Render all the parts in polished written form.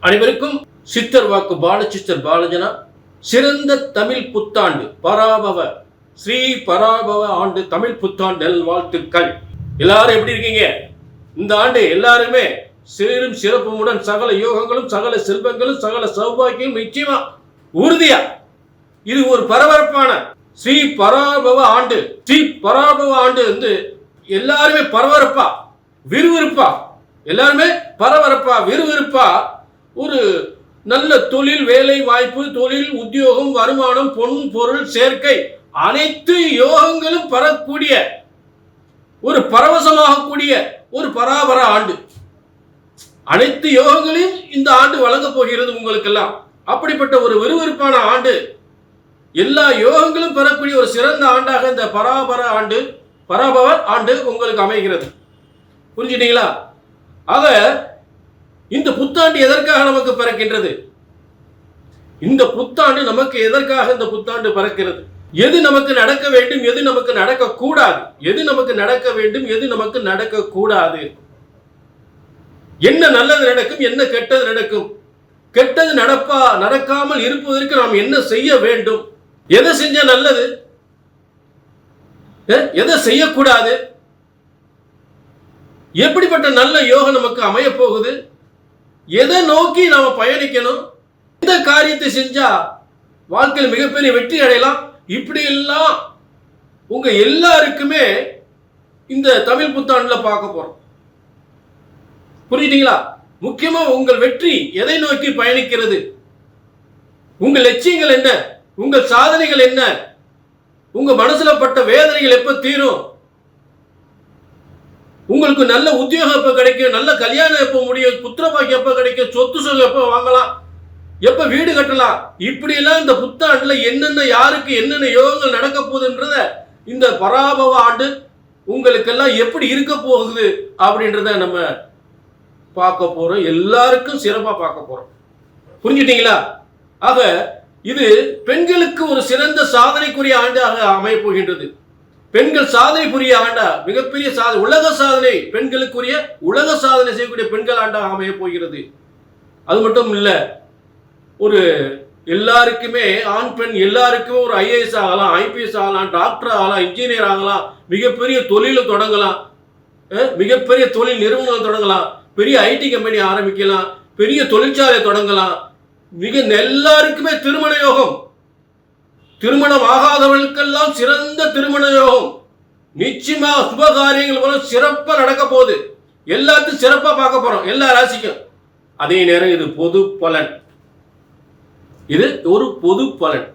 அனைவருக்கும் சித்தர் வாக்கு பாலசிஸ்டர் பாலஜனா சிறந்த தமிழ் புத்தாண்டு பராபவ ஸ்ரீ பராபவ ஆண்டு தமிழ் புத்தாண்டு நல்வாழ்த்துக்கள். எல்லாரும் எப்படி இருக்கீங்க? இந்த ஆண்டு எல்லாருமே சீரும் சிறப்புமுடன் சகல யோகங்களும் சகல செல்வங்களும் சகல சௌபாக்கியம் நிச்சயமா உறுதியா. இது ஒரு பரபரப்பான ஸ்ரீ பராபவ ஆண்டு. ஸ்ரீ பராபவ ஆண்டு வந்து எல்லாருமே பரபரப்பா விறுவிறுப்பா, எல்லாருமே பரபரப்பா விறுவிறுப்பா ஒரு நல்ல தொழில், வேலை வாய்ப்பு, தொழில், உத்தியோகம், வருமானம், பொன் பொருள் சேர்க்கை அனைத்து யோகங்களும் பெறக்கூடிய ஒரு பரவசமாகக்கூடிய ஒரு பராபர ஆண்டு. அனைத்து யோகங்களையும் இந்த ஆண்டு வழங்க போகிறது உங்களுக்கெல்லாம். அப்படிப்பட்ட ஒரு விறுவிறுப்பான ஆண்டு, எல்லா யோகங்களும் பெறக்கூடிய ஒரு சிறந்த ஆண்டாக இந்த பராபவ ஆண்டு உங்களுக்கு அமைகிறது. புரிஞ்சுட்டீங்களா? ஆக இந்த புத்தாண்டு எதற்காக நமக்கு பிறக்கின்றது? இந்த புத்தாண்டு நமக்கு எதற்காக இந்த புத்தாண்டு பிறக்கிறது? எது நமக்கு நடக்க வேண்டும், எது நமக்கு நடக்க கூடாது, எது நமக்கு நடக்க வேண்டும், எது நமக்கு நடக்க கூடாது, என்ன நல்லது நடக்கும், என்ன கெட்டது நடக்கும், கெட்டது நடக்காமல் இருப்பதற்கு நாம் என்ன செய்ய வேண்டும், எதை செஞ்சா நல்லது, எதை செய்யக்கூடாது, எப்படிப்பட்ட நல்ல யோகம் நமக்கு அமைய போகுது, எதை நோக்கி நாம பயணிக்கணும், இந்த காரியத்தை செஞ்சா வாழ்க்கையில் மிகப்பெரிய வெற்றி அடையலாம். இப்படி எல்லாம் உங்க எல்லாருக்குமே இந்த தமிழ் புத்தாண்டுல பார்க்க போறோம். புரியுதுங்களா? முக்கியமா உங்கள் வெற்றி எதை நோக்கி பயணிக்கிறது, உங்கள் லட்சியங்கள் என்ன, உங்கள் சாதனைகள் என்ன, உங்க மனசுல பட்ட வேதனைகள் எப்ப தீரும், உங்களுக்கு நல்ல உத்தியோகம் எப்ப கிடைக்கும், நல்ல கல்யாணம் எப்ப முடியும், புத்திரபாக்கியம் எப்ப கிடைக்கும், சொத்து சுகம் எப்ப வாங்கலாம், எப்ப வீடு கட்டலாம், இப்படி எல்லாம் இந்த புத்தாண்டுல என்னென்ன யாருக்கு என்னென்ன யோகங்கள் நடக்க போகுதுன்றத இந்த பராபவ ஆண்டு உங்களுக்கெல்லாம் எப்படி இருக்க போகுது அப்படின்றத நம்ம பார்க்க போறோம். எல்லாருக்கும் சிறப்பா பார்க்க போறோம். புரிஞ்சுட்டீங்களா? ஆக இது பெண்களுக்கு ஒரு சிறந்த சாதனைக்குரிய ஆண்டாக அமைய போகின்றது. பெண்கள் சாதனை புரிய ஆண்டா, மிகப்பெரிய சாதனை, உலக சாதனை, பெண்களுக்குரிய உலக சாதனை செய்யக்கூடிய பெண்கள் ஆண்டாக அமைய போகிறது. அது மட்டும் இல்ல, ஒரு எல்லாருக்குமே ஆண் பெண் எல்லாருக்குமே ஒரு ஐஏஎஸ் ஆகலாம், ஐபிஎஸ் ஆகலாம், டாக்டர் ஆகலாம், இன்ஜினியர் ஆகலாம், மிகப்பெரிய தொழிலை தொடங்கலாம், மிகப்பெரிய தொழில் நிறுவனங்கள் தொடங்கலாம், பெரிய ஐடி கம்பெனி ஆரம்பிக்கலாம், பெரிய தொழிற்சாலை தொடங்கலாம். எல்லாருக்குமே திருமண யோகம், திருமணம் ஆகாதவர்களுக்கெல்லாம் சிறந்த திருமண யோகம், நிச்சயமா சுப காரியங்கள் போல சிறப்பா நடக்க போகுது. எல்லாத்தையும் சிறப்பா பார்க்க போறோம், எல்லா ராசிக்கும். அதே நேரம் இது பொது பலன், இது ஒரு பொது பலன்.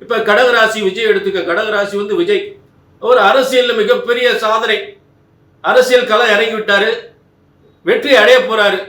இப்ப கடகராசி விஜய் எடுத்துக்க. கடகராசி வந்து விஜய் ஒரு அரசியல் மிகப்பெரிய சாதனை, அரசியல் களம் இறங்கி விட்டாரு, வெற்றி அடைய போறாரு,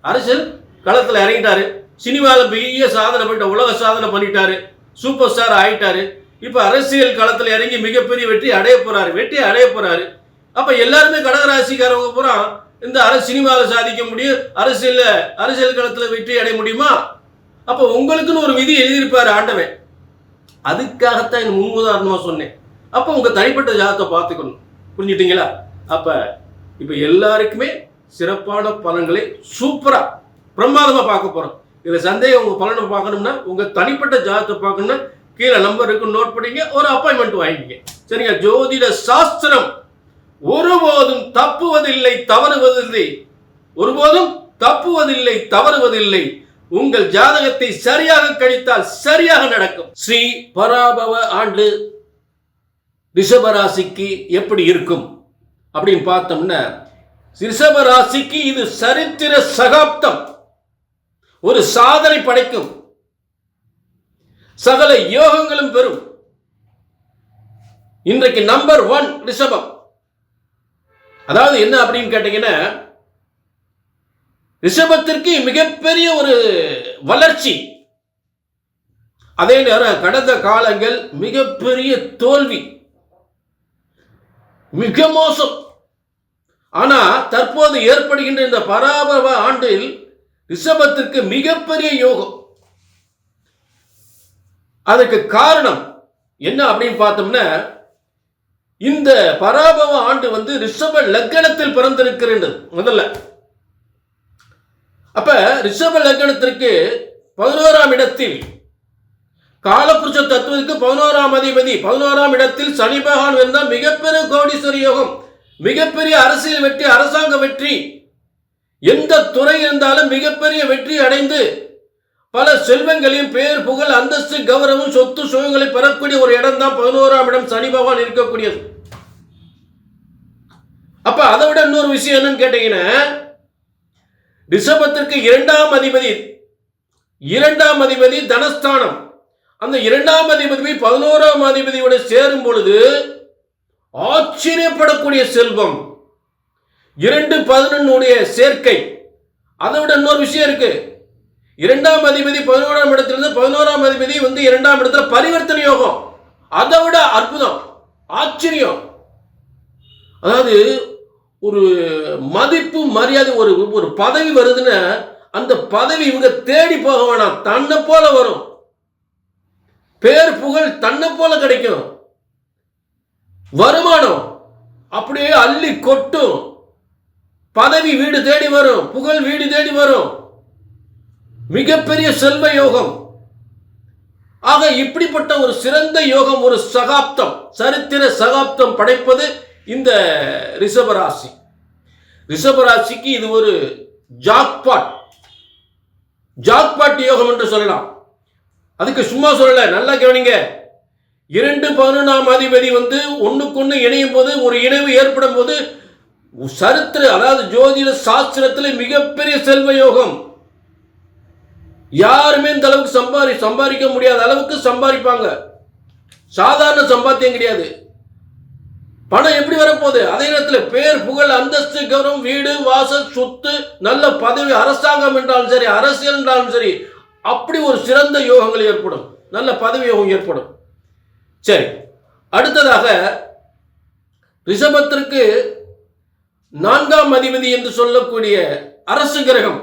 அரசியல் களத்துல இறங்கிட்டாரு, சினிமாவில் பெரிய சாதனை பண்ணிட்ட, உலக சாதனை பண்ணிட்டாரு, சூப்பர் ஸ்டார் ஆயிட்டாரு. இப்ப அரசியல் களத்துல இறங்கி மிகப்பெரிய வெற்றி அடைய போறாரு. அப்ப எல்லாருமே கடகராசிக்காரவங்க பூரா இந்த சினிமாவில் சாதிக்க முடியும், அரசியல் களத்துல வெற்றி அடைய முடியுமா? அப்ப உங்களுக்குன்னு ஒரு விதி எழுதியிருப்பாரு ஆண்டவன். அதுக்காகத்தான் முன் உதாரணமா சொன்னேன். அப்ப உங்க தனிப்பட்ட ஜாதகத்தை பார்த்துக்கணும். புரிஞ்சுட்டீங்களா? அப்ப இப்ப எல்லாருக்குமே சிறப்பான பலன்களை சூப்பரா பிரமாதமா பார்க்க போறோம். இதுல சந்தேகம், உங்க பலனை பார்க்கணும்னா, உங்க தனிப்பட்ட ஜாதகத்தை பார்க்கணும்னா கீழே நம்பர் இருக்கு, நோட் பண்ணிங்க, ஒரு அப்பாயின்மெண்ட் வாங்கிங்க. சரிங்க? ஜோதிட சாஸ்திரம் ஒருபோதும் தப்புவதில்லை, தவறுவதில்லை, ஒருபோதும் தப்புவதில்லை, தவறுவதில்லை. உங்கள் ஜாதகத்தை சரியாக கணித்தால் சரியாக நடக்கும். ஸ்ரீ பராபவ ஆண்டு ரிஷபராசிக்கு எப்படி இருக்கும் அப்படின்னு பார்த்தோம்னா, ரிஷபராசிக்கு இது சரித்திர சகாப்தம், ஒரு சாதனை படைக்கும், சகல யோகங்களும் பெறும். இன்றைக்கு நம்பர் 1 ரிஷபம். அதாவது என்ன அப்படின்னு கேட்டீங்கன்னா, ரிஷபத்திற்கு மிகப்பெரிய ஒரு வளர்ச்சி, அதே நேரம் கடந்த காலங்கள் மிகப்பெரிய தோல்வி, மிக மோசம். ஆனா தற்போது ஏற்படுகின்ற இந்த பராபவ ஆண்டில் ரிஷபத்திற்கு மிகப்பெரிய யோகம். அதுக்கு காரணம் என்ன அப்படின்னு பார்த்தோம்னா, இந்த பராபவ ஆண்டு வந்து ரிஷப லக்னத்தில் பிறந்திருக்கிறது முதல்ல. அப்ப ரிஷப லக்னத்திற்கு 11ஆம் இடத்தில் காலபுருஷ தத்துவத்துக்கு 11ஆம் அதிபதி 11ஆம் இடத்தில் சனி பகவான் இருந்தால் மிகப்பெரிய கோடீஸ்வர யோகம், மிகப்பெரிய அரசியல் வெற்றி, அரசாங்க வெற்றி, எந்த துறை இருந்தாலும் மிகப்பெரிய வெற்றி அடைந்து பல செல்வங்களையும் பேர் புகழ் அந்தஸ்து கௌரவம் சொத்து சுகங்களை பெறக்கூடிய ஒரு இடம் தான் 11ஆம் இடம் சனி பகவான் இருக்கக்கூடியது. அப்ப அதை விட இன்னொரு விஷயம் என்னன்னு கேட்டீங்கன்னா, ரிஷபத்திற்கு இரண்டாம் அதிபதி தனஸ்தானம். அந்த இரண்டாம் அதிபதி 11ஆம் அதிபதியோட சேரும் பொழுது ஆச்சரியப்படக்கூடிய செல்வம், 2-11 சேர்க்கை. அதை விட இன்னொரு விஷயம் இருக்கு. இரண்டாம் அதிபதி 11ஆம் இடத்திலிருந்து 11ஆம் அதிபதி இரண்டாம் இடத்துல பரிவர்த்தனை யோகம். அதை விட அற்புதம், ஆச்சரியம். அதாவது ஒரு மதிப்பு மரியாதை, ஒரு பதவி வருதுன்னா அந்த பதவி இவங்க தேடி போக வேணாம், தன்னை போல வரும். பேர் புகழ் தன்னை போல கிடைக்கும். வருமானம் அப்படியே அள்ளி கொட்டும். பதவி வீடு தேடி வரும், புகழ் வீடு தேடி வரும். மிகப்பெரிய செல்வ யோகம். ஆக இப்படிப்பட்ட ஒரு சிறந்த யோகம், ஒரு சகாப்தம், சரித்திர சகாப்தம் படைப்பது இந்த ரிஷபராசி. ரிஷபராசிக்கு இது ஒரு ஜாக்பாட் யோகம் என்று சொல்லலாம். அதுக்கு சும்மா சொல்லல, நல்லா கவனிங்க. 2-11ஆம் அதிபதி ஒண்ணுக்கொண்ணு இணையும் போது, ஒரு இணைவு ஏற்படும் போது சரித்திர, அதாவது ஜோதிட சாஸ்திரத்தில் மிகப்பெரிய செல்வ யோகம். யாருமே இந்த அளவுக்கு சம்பாதிக்க முடியாத அளவுக்கு சம்பாதிப்பாங்க. சாதாரண சம்பாத்தியம் கிடையாது. பணம் எப்படி வரப்போகுது? அதே நேரத்தில் பேர் புகழ் அந்தஸ்து கௌரவம் வீடு வாசல் சொத்து நல்ல பதவி, அரசாங்கம் என்றாலும் சரி அரசியல் என்றாலும் சரி, அப்படி ஒரு சிறந்த யோகங்கள் ஏற்படும், நல்ல பதவி யோகம் ஏற்படும். சரி, அடுத்ததாக ரிஷபத்திற்கு 4ஆம் அதிபதி என்று சொல்லக்கூடிய அரசு கிரகம்.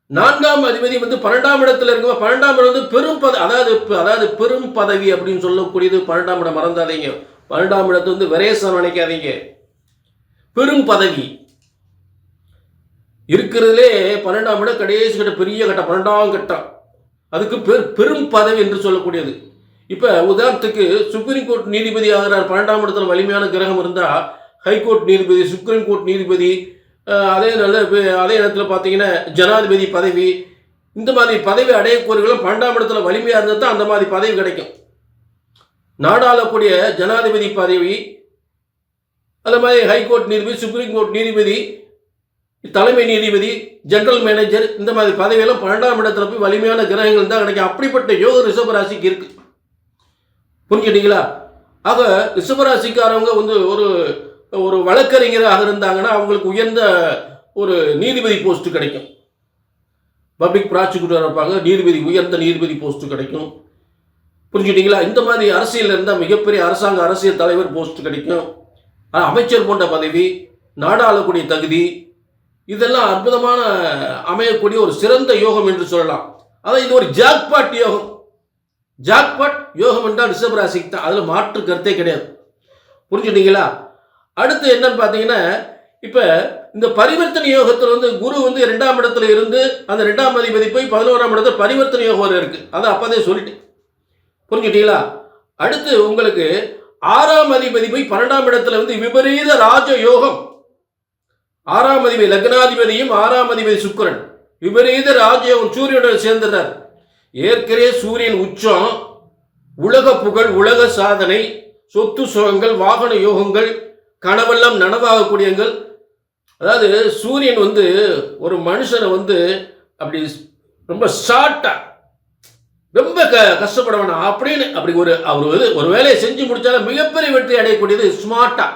4ஆம் அதிபதி 12ஆம் இடத்துல இருக்கும். 12ஆம் இடம் பெரும் அதாவது பெரும் பதவி அப்படின்னு சொல்லக்கூடியது. 12ஆம் இடம் மறந்தாதீங்க. 12ஆம் இடத்து விரேசம் நினைக்காதீங்க. பெரும் பதவி இருக்கிறதுலே 12ஆம் இடம் கடைசி கட்ட, பெரிய கட்டம், 12ஆம் கட்டம். அதுக்கு பெரும் பதவி என்று சொல்லக்கூடியது. இப்ப உதாரணத்துக்கு சுப்ரீம் கோர்ட் நீதிபதி ஆகிறார். 12ஆம் இடத்துல வலிமையான கிரகம் இருந்தா ஹைகோர்ட் நீதிபதி, சுப்ரீம் கோர்ட் நீதிபதி, அதே நேரத்தில் பார்த்தீங்கன்னா ஜனாதிபதி பதவி, இந்த மாதிரி பதவி அடையக்கூடியவர்களும் 12ஆம் இடத்துல வலிமையாக இருந்தால் தான் அந்த மாதிரி பதவி கிடைக்கும். நாடாளக்கூடிய ஜனாதிபதி பதவி, அது மாதிரி ஹைகோர்ட் நீதிபதி, சுப்ரீம் கோர்ட் நீதிபதி, தலைமை நீதிபதி, ஜெனரல் மேனேஜர், இந்த மாதிரி பதவியெல்லாம் 12ஆம் இடத்துல போய் வலிமையான கிரகங்கள் தான் கிடைக்கும். அப்படிப்பட்ட யோக ரிஷபராசிக்கு இருக்கு. புரிஞ்சுட்டீங்களா? ஆக ரிஷபராசிக்காரவங்க ஒரு வழக்கறிஞராக இருந்தாங்கன்னா அவங்களுக்கு உயர்ந்த ஒரு நீதிபதி போஸ்ட் கிடைக்கும். பப்ளிக் ப்ராசிக்யூட்டர் இருப்பாங்க, நீதிபதி, உயர்ந்த நீதிபதி போஸ்ட் கிடைக்கும். புரிஞ்சுட்டீங்களா? இந்த மாதிரி அரசியல் இருந்தால் மிகப்பெரிய அரசியல் தலைவர் போஸ்ட் கிடைக்கும். அமைச்சர் போன்ற பதவி, நாடாளக்கூடிய தகுதி, இதெல்லாம் அற்புதமான அமையக்கூடிய ஒரு சிறந்த யோகம் என்று சொல்லலாம். அதான் இது ஒரு ஜாக்பாட் யோகம். ஜாக்பாட் யோகம் என்றால் ரிஷபராசிக்கு தான், அதில் மாற்று கருத்தே கிடையாது. புரிஞ்சுட்டீங்களா? அடுத்து என்னன்னு பார்த்தீங்கன்னா, இப்போ இந்த பரிவர்த்தனை யோகத்தில் குரு 2ஆம் இடத்துல இருந்து அந்த 2ஆம் அதிபதி போய் 11ஆம் இடத்துல பரிவர்த்தனை யோகம் இருக்கு. அதை அப்போதே சொல்லிட்டு, புரிஞ்சுட்டீங்களா? அடுத்து உங்களுக்கு 6ஆம் அதிபதி போய் 12ஆம் இடத்துல விபரீத ராஜ யோகம். 6ஆம் அதிபதி லக்னாதிபதியும் 6ஆம் அதிபதி சுக்கிரன், விபரீத ராஜயோகம் சூரியனுடன் சேர்ந்துறார். ஏற்கனவே சூரியன் உச்சம், உலக புகழ், உலக சாதனை, சொத்து சுகங்கள், வாகன யோகங்கள், கனவெல்லாம் நனவாகக்கூடியங்கள். அதாவது சூரியன் ஒரு மனுஷனை அப்படி ரொம்ப ஷார்ட்டா, ரொம்ப கஷ்டப்பட வேணாம் அப்படின்னு அவர் ஒரு வேலையை செஞ்சு முடிச்சாலும் மிகப்பெரிய வெற்றி அடையக்கூடியது ஸ்மார்ட்டா.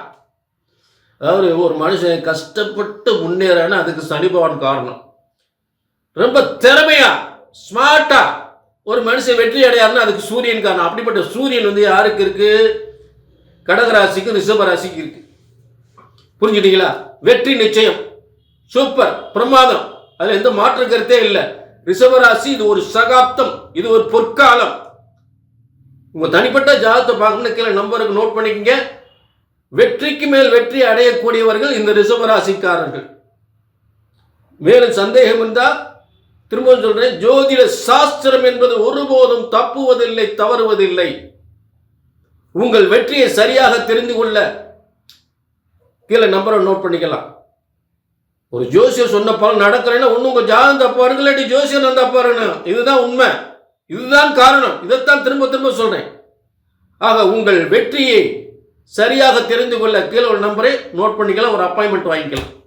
அதாவது ஒரு மனுஷன் கஷ்டப்பட்டு முன்னேறான அதுக்கு சனி பகவான் காரணம். ரொம்ப திறமையா ஸ்மார்ட்டா ஒரு மனுஷன் வெற்றி அடையாருன்னா அதுக்கு சூரியன் காரணம். அப்படிப்பட்ட சூரியன் யாருக்கு இருக்கு? கடகராசிக்கு ரிஷபராசிக்கு இருக்கு. புரிஞ்சுட்டீங்களா? வெற்றி நிச்சயம், சூப்பர், பிரமாதம், அதுல எந்த மாற்று கருத்தே இல்லை. ரிஷபராசி இது ஒரு சகாப்தம், இது ஒரு பொற்காலம். உங்க தனிப்பட்ட ஜாதகத்தை பார்க்கணும்னு கீழே நம்பருக்கு நோட் பண்ணிக்கங்க. வெற்றிக்கு மேல் வெற்றி அடையக்கூடியவர்கள் இந்த ரிஷபராசிக்காரர்கள். மேலும் சந்தேகம் இருந்தால் திரும்ப சொல்றேன், ஜோதிட சாஸ்திரம் என்பது ஒருபோதும் தப்புவதில்லை, தவறுவதில்லை. உங்கள் வெற்றியை சரியாக தெரிந்து கொள்ள கீழே நம்பரை நோட் பண்ணிக்கலாம். ஒரு ஜோசியர் சொன்ன பலன் நடக்கிறேன்னா ஒன்று உங்க ஜாதகம் தப்பாருங்க, இல்லாட்டி ஜோசியர் நான் தப்பாருன்னு. இதுதான் உண்மை, இதுதான் காரணம். இதைத்தான் திரும்ப திரும்ப சொல்றேன். ஆக உங்கள் வெற்றியை சரியாக தெரிந்து கொள்ள கீழே ஒரு நம்பரை நோட் பண்ணிக்கலாம், ஒரு அப்பாயின்மெண்ட் வாங்கிக்கலாம்.